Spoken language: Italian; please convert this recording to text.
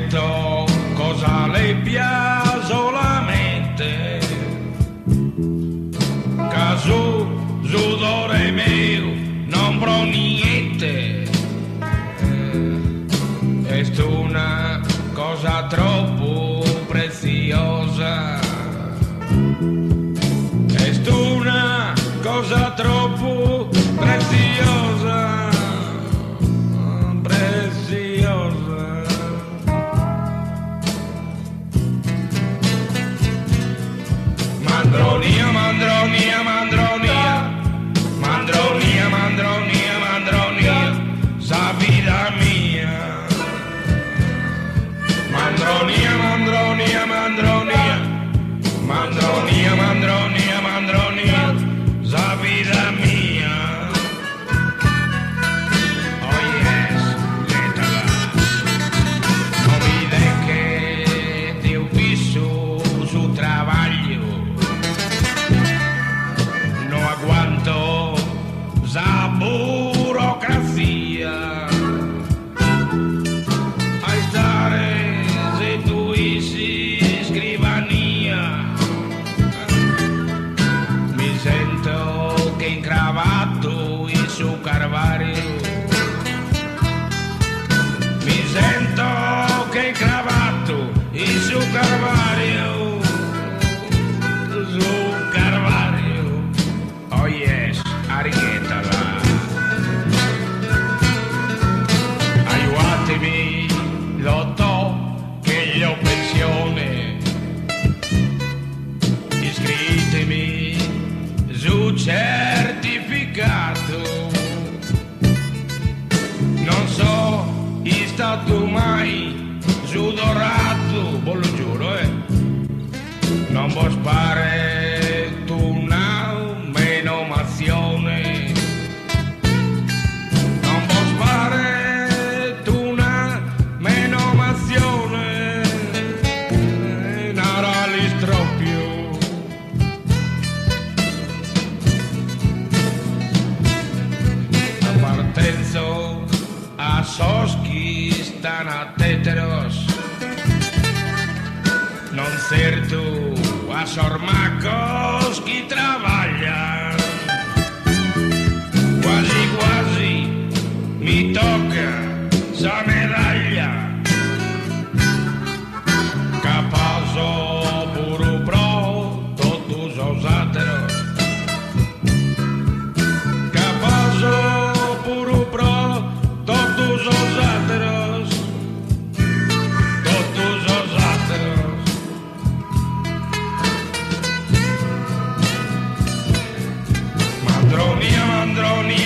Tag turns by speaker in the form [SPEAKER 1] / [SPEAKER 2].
[SPEAKER 1] detto cosa le piace solamente, caso sudore mio non pro niente, è una cosa troppo preziosa, è una cosa troppo preziosa. Mandronia, mandronia, mandronia, mandronia, mandronia, mandronia, sa vida mia. Mandronia, mandronia, mandronia, mandronia, mandronia, mandronia, sa vida mia. Oh yes, létala. No olvide que te ho visto su trabajo. No aguanto esa burocracia. A stare se tu isi scrivania. Mi sento che incravato in su Carvario. Mi sento che incravato in su Carvario. Su Carvario. Oh yes, arietala. Aiutatemi, lotto che gli ho pensione. Iscritemi su certificato. Non so, è stato mai sudorato, ve lo giuro, non può spare tu una menomazione. Non può spare tu una menomazione. Nara l'istroppio. La partenza a soschi stan a teteros. Non certo a sormacos chi travaglia. Quasi quasi mi tocca sa medaglia. Capazo puro pro totus osateros. Capazo puro pro totus osateros. Totus osateros. Mandronia, mandronia.